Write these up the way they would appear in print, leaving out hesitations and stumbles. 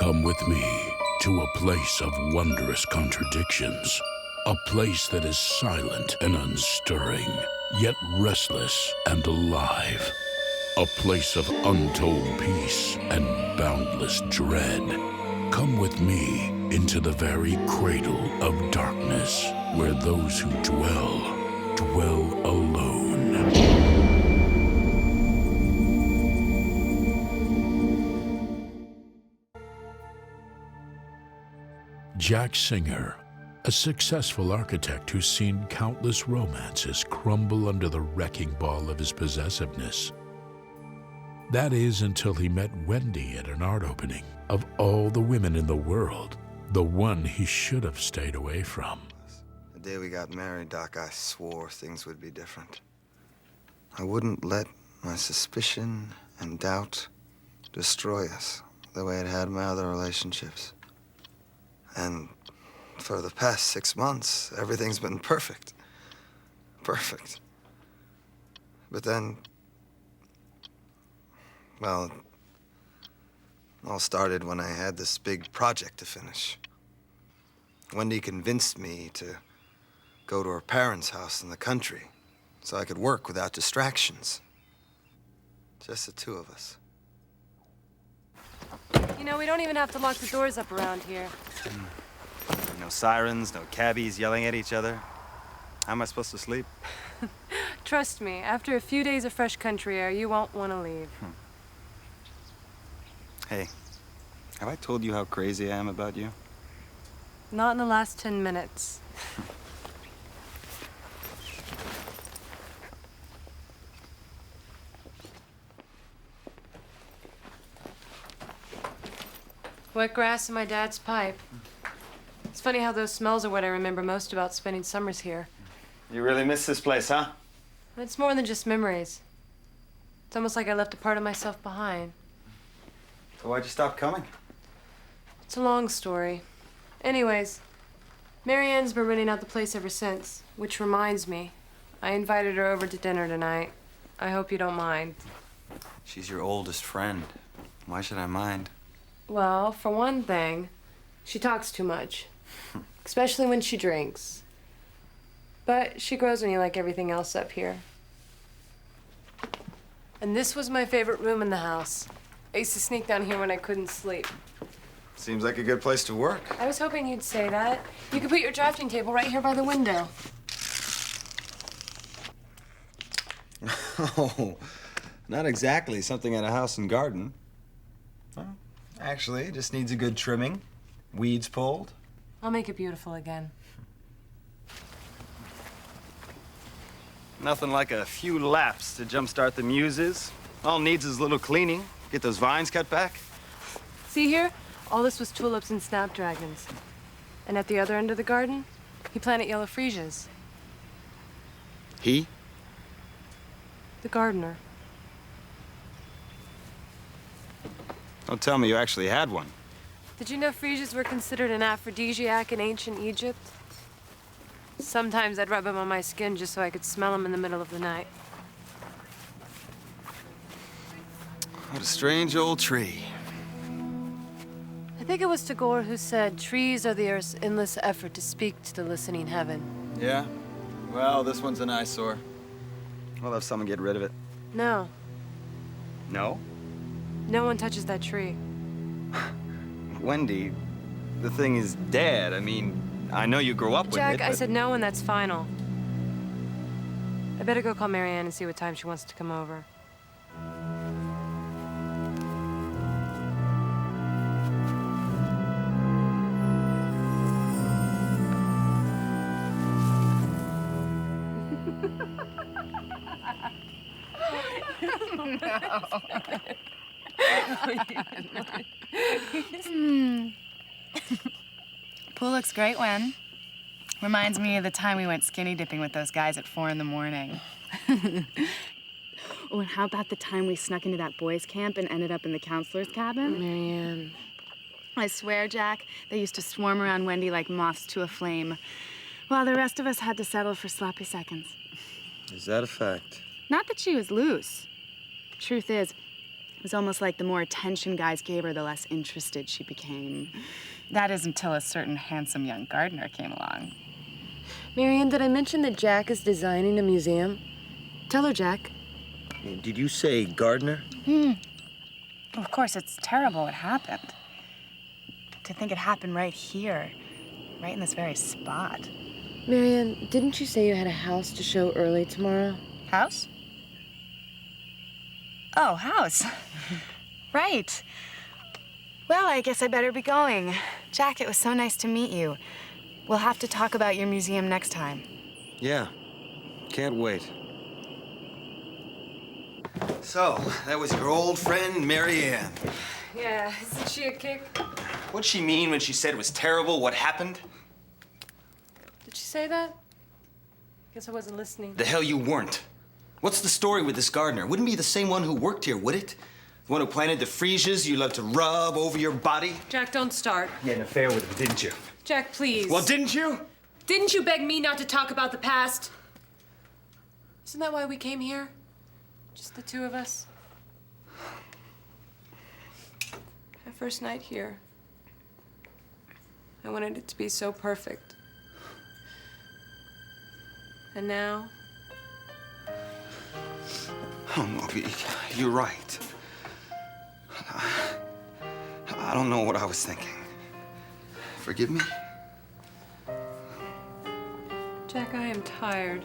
Come with me to a place of wondrous contradictions. A place that is silent and unstirring, yet restless and alive. A place of untold peace and boundless dread. Come with me into the very cradle of darkness, where those who dwell alone. Jack Singer, a successful architect who's seen countless romances crumble under the wrecking ball of his possessiveness. That is until he met Wendy at an art opening. Of all the women in the world, the one he should have stayed away from. The day we got married, Doc, I swore things would be different. I wouldn't let my suspicion and doubt destroy us the way it had my other relationships. And for the past 6 months, everything's been perfect. Perfect. But then, well, it all started when I had this big project to finish. Wendy convinced me to go to her parents' house in the country so I could work without distractions. Just the two of us. You know, we don't even have to lock the doors up around here. No sirens, no cabbies yelling at each other. How am I supposed to sleep? Trust me, after a few days of fresh country air, you won't want to leave. Hey, have I told you how crazy I am about you? Not in the last 10 minutes. Wet grass in my dad's pipe. It's funny how those smells are what I remember most about spending summers here. You really miss this place, huh? It's more than just memories. It's almost like I left a part of myself behind. So why'd you stop coming? It's a long story. Anyways, Marianne's been renting out the place ever since, which reminds me, I invited her over to dinner tonight. I hope you don't mind. She's your oldest friend. Why should I mind? Well, for one thing, she talks too much, especially when she drinks. But she grows on you like everything else up here. And this was my favorite room in the house. I used to sneak down here when I couldn't sleep. Seems like a good place to work. I was hoping you'd say that. You could put your drafting table right here by the window. Oh, not exactly something at a house and garden. Well, actually, it just needs a good trimming, weeds pulled. I'll make it beautiful again. Nothing like a few laps to jumpstart the muses. All needs is a little cleaning. Get those vines cut back. See here? All this was tulips and snapdragons. And at the other end of the garden, he planted yellow freesias. He? The gardener. Don't tell me you actually had one. Did you know freesias were considered an aphrodisiac in ancient Egypt? Sometimes I'd rub them on my skin just so I could smell them in the middle of the night. What a strange old tree. I think it was Tagore who said, trees are the earth's endless effort to speak to the listening heaven. Yeah? Well, this one's an eyesore. We'll have someone get rid of it. No, No? no one touches that tree. Wendy, the thing is dead. I mean, I know you grew up with it, Jack, I but- said no, and that's final. I better go call Marianne and see what time she wants to come over. Pool looks great, Wen. Reminds me of the time we went skinny dipping with those guys at 4 in the morning. Oh, and how about the time we snuck into that boys' camp and ended up in the counselor's cabin? Marianne. I swear, Jack, they used to swarm around Wendy like moths to a flame, while the rest of us had to settle for sloppy seconds. Is that a fact? Not that she was loose. Truth is, was almost like the more attention guys gave her, the less interested she became. That is until a certain handsome young gardener came along. Marianne, did I mention that Jack is designing a museum? Tell her, Jack. Did you say gardener? Of course, it's terrible what happened. To think it happened right here, right in this very spot. Marianne, didn't you say you had a house to show early tomorrow? House? Oh, house. Right. Well, I guess I better be going. Jack, it was so nice to meet you. We'll have to talk about your museum next time. Yeah. Can't wait. So, that was your old friend, Marianne. Yeah, isn't she a kick? What'd she mean when she said it was terrible what happened? Did she say that? Guess I wasn't listening. The hell you weren't. What's the story with this gardener? Wouldn't be the same one who worked here, would it? The one who planted the freesias you love to rub over your body? Jack, don't start. You had an affair with him, didn't you? Jack, please. Well, didn't you? Didn't you beg me not to talk about the past? Isn't that why we came here? Just the two of us? My first night here. I wanted it to be so perfect. And now? Oh, Moby, you're right. I don't know what I was thinking. Forgive me? Jack, I am tired.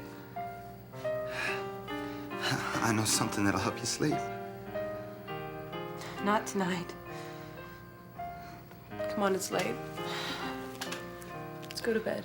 I know something that'll help you sleep. Not tonight. Come on, it's late. Let's go to bed.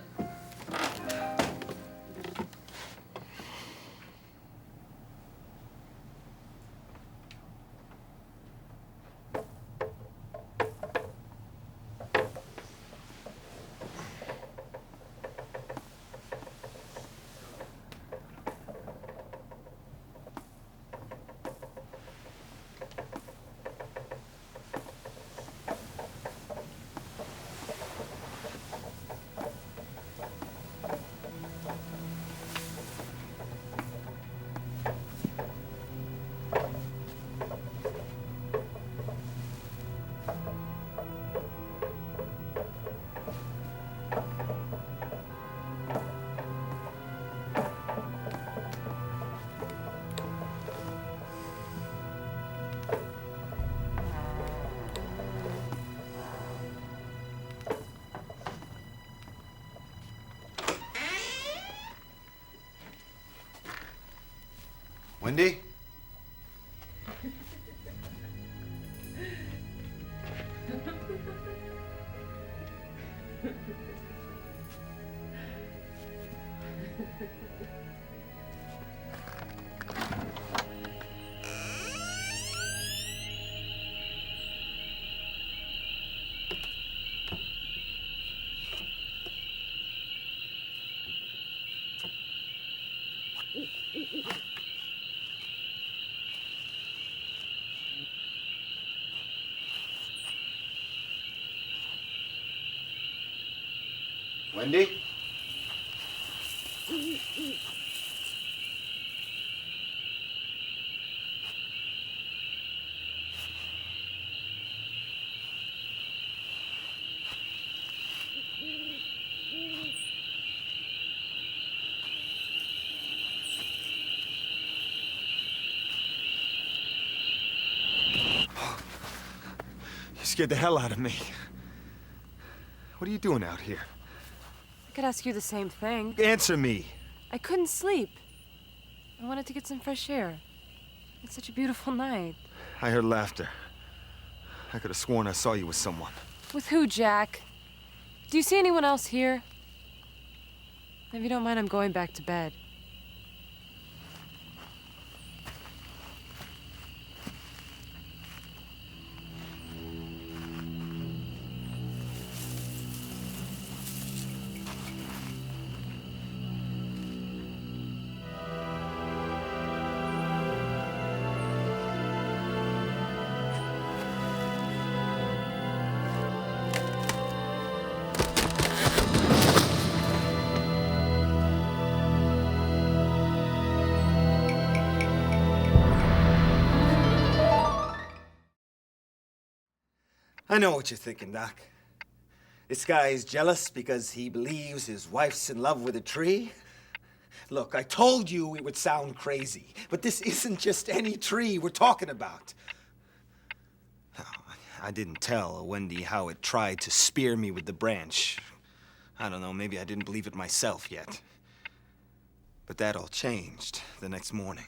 Wendy? Wendy? You scared the hell out of me. What are you doing out here? I could ask you the same thing. Answer me. I couldn't sleep. I wanted to get some fresh air. It's such a beautiful night. I heard laughter. I could have sworn I saw you with someone. With who, Jack? Do you see anyone else here? If you don't mind, I'm going back to bed. I know what you're thinking, Doc. This guy is jealous because he believes his wife's in love with a tree. Look, I told you it would sound crazy, but this isn't just any tree we're talking about. I didn't tell Wendy how it tried to spear me with the branch. I don't know, maybe I didn't believe it myself yet. But that all changed the next morning.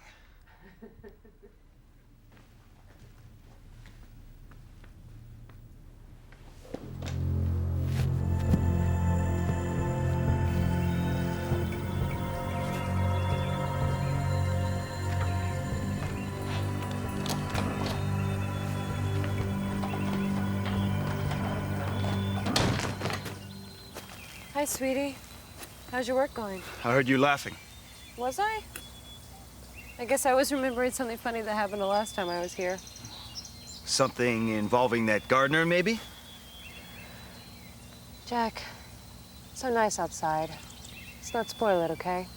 Hi, sweetie. How's your work going? I heard you laughing. Was I? I guess I was remembering something funny that happened the last time I was here. Something involving that gardener, maybe? Jack, it's so nice outside. Let's not spoil it, okay?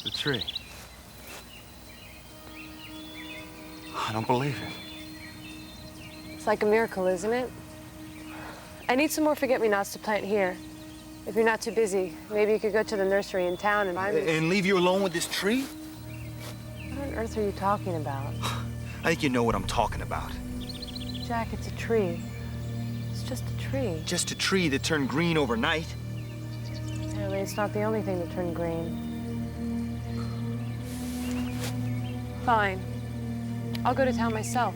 The tree. I don't believe it. It's like a miracle, isn't it? I need some more forget-me-nots to plant here. If you're not too busy, maybe you could go to the nursery in town and buy me. And leave you alone with this tree? What on earth are you talking about? I think you know what I'm talking about. Jack, it's a tree. It's just a tree. Just a tree that turned green overnight. Apparently, it's not the only thing that turned green. Fine. I'll go to town myself.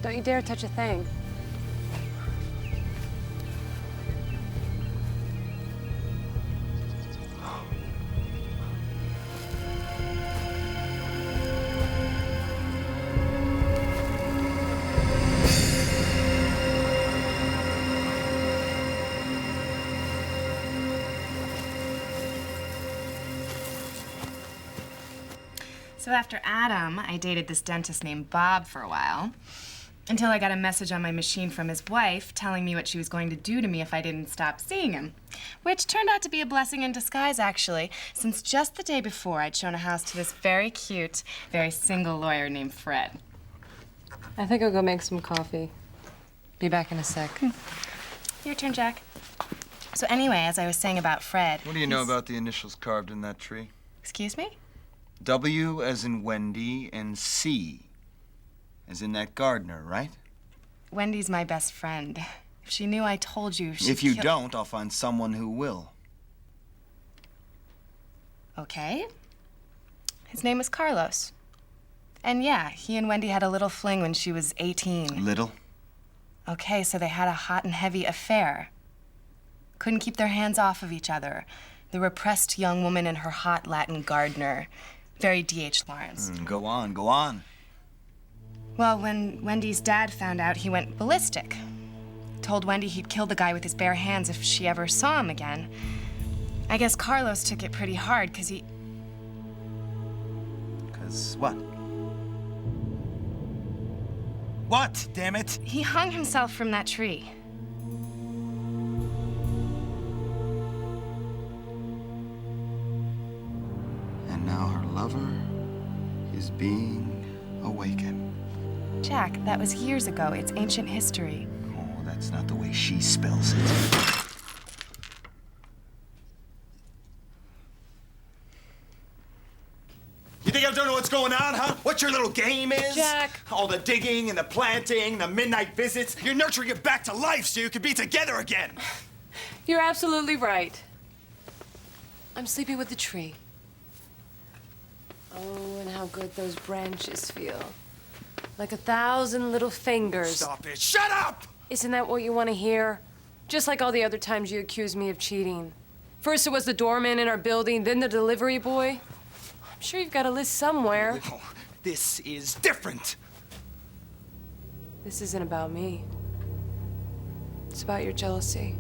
Don't you dare touch a thing. So after Adam, I dated this dentist named Bob for a while, until I got a message on my machine from his wife telling me what she was going to do to me if I didn't stop seeing him. Which turned out to be a blessing in disguise, actually, since just the day before I'd shown a house to this very cute, very single lawyer named Fred. I think I'll go make some coffee. Be back in a sec. Your turn, Jack. So anyway, as I was saying about Fred... What do you know about the initials carved in that tree? Excuse me? W as in Wendy and C as in that gardener, right? Wendy's my best friend. If she knew I told you, she'd If you kill- don't, I'll find someone who will. Okay. His name was Carlos. And yeah, he and Wendy had a little fling when she was 18. Little? Okay, so they had a hot and heavy affair. Couldn't keep their hands off of each other. The repressed young woman and her hot Latin gardener. Very D.H. Lawrence. Go on, go on. Well, when Wendy's dad found out, he went ballistic. Told Wendy he'd kill the guy with his bare hands if she ever saw him again. I guess Carlos took it pretty hard, because he... 'Cause what? What, damn it? He hung himself from that tree. And now her lover is being awakened. Jack, that was years ago. It's ancient history. Oh, that's not the way she spells it. You think I don't know what's going on, huh? What your little game is? Jack. All the digging and the planting, the midnight visits. You're nurturing it back to life so you can be together again. You're absolutely right. I'm sleeping with the tree. Oh, and how good those branches feel. Like 1,000 little fingers. Stop it. Shut up! Isn't that what you want to hear? Just like all the other times you accused me of cheating. First it was the doorman in our building, then the delivery boy. I'm sure you've got a list somewhere. No, this is different. This isn't about me. It's about your jealousy.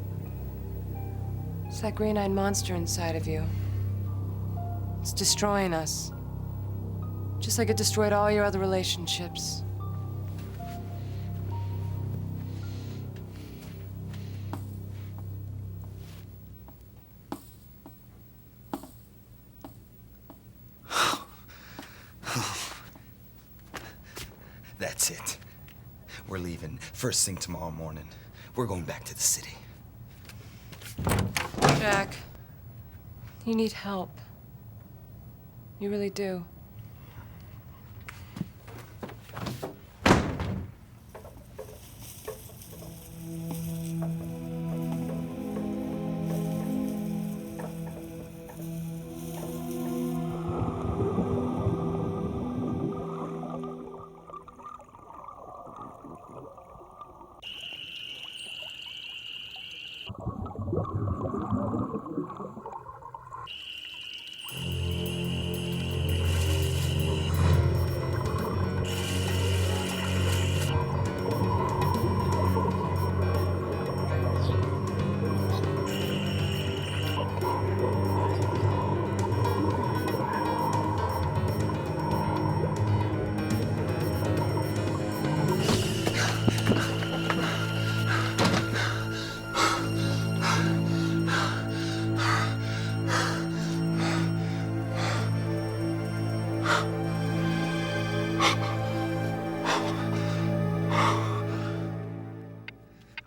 It's that green-eyed monster inside of you. It's destroying us. Just like it destroyed all your other relationships. That's it. We're leaving first thing tomorrow morning. We're going back to the city. Jack, you need help. You really do.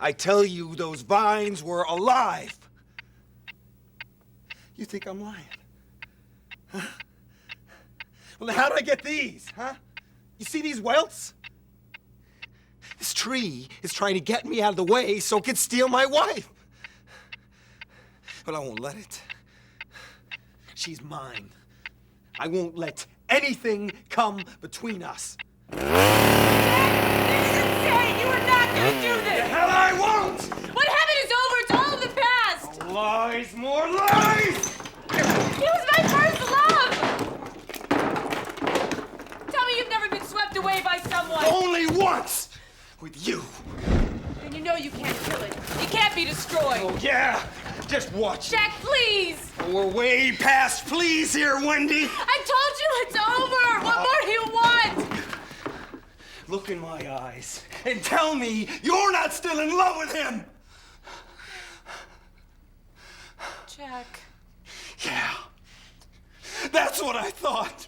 I tell you, those vines were alive. You think I'm lying? Huh? Well, then how'd I get these, huh? You see these welts? This tree is trying to get me out of the way so it can steal my wife. But I won't let it. She's mine. I won't let anything come between us. This is insane! You are not gonna do this! The hell I won't! What happened is over. It's all in the past. Lies, more lies! He was my first love. Tell me you've never been swept away by someone. Only once! With you. And you know you can't kill it. It can't be destroyed. Oh, yeah? Just watch. Jack, please! We're way past please here, Wendy. I told you it's over! What more do you want? Look in my eyes and tell me you're not still in love with him! Jack. Yeah. That's what I thought.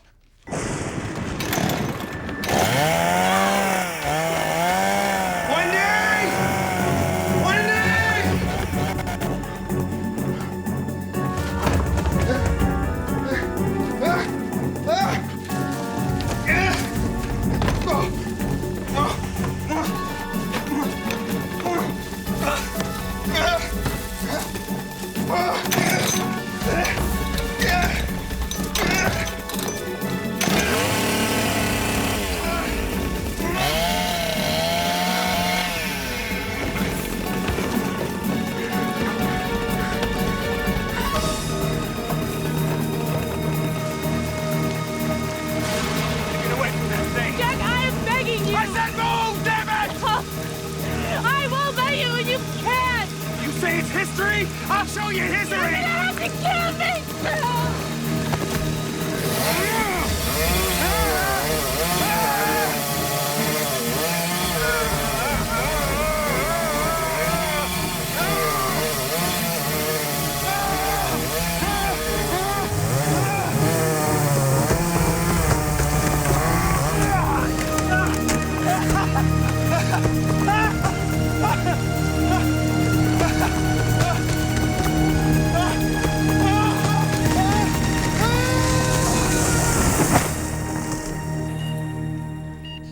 History? I'll show you history! You're gonna have to kill me!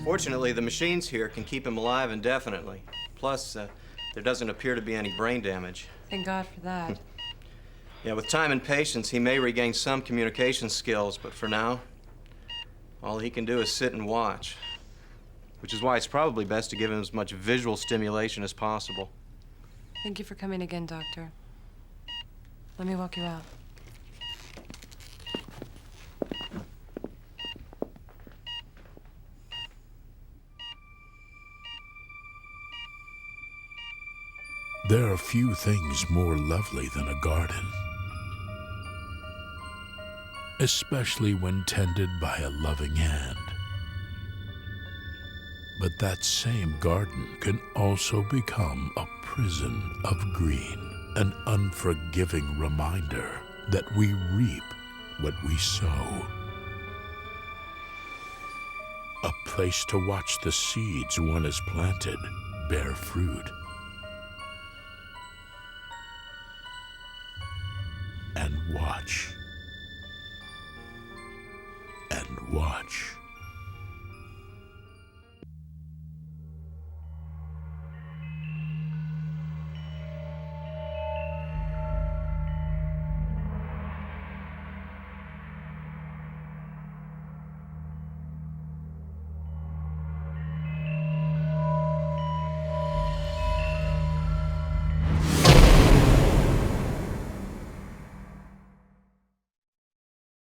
Fortunately, the machines here can keep him alive indefinitely. Plus, there doesn't appear to be any brain damage. Thank God for that. Yeah, with time and patience, he may regain some communication skills, but for now, all he can do is sit and watch. Which is why it's probably best to give him as much visual stimulation as possible. Thank you for coming again, Doctor. Let me walk you out. There are few things more lovely than a garden, especially when tended by a loving hand. But that same garden can also become a prison of green, an unforgiving reminder that we reap what we sow. A place to watch the seeds one has planted bear fruit. And watch. And watch.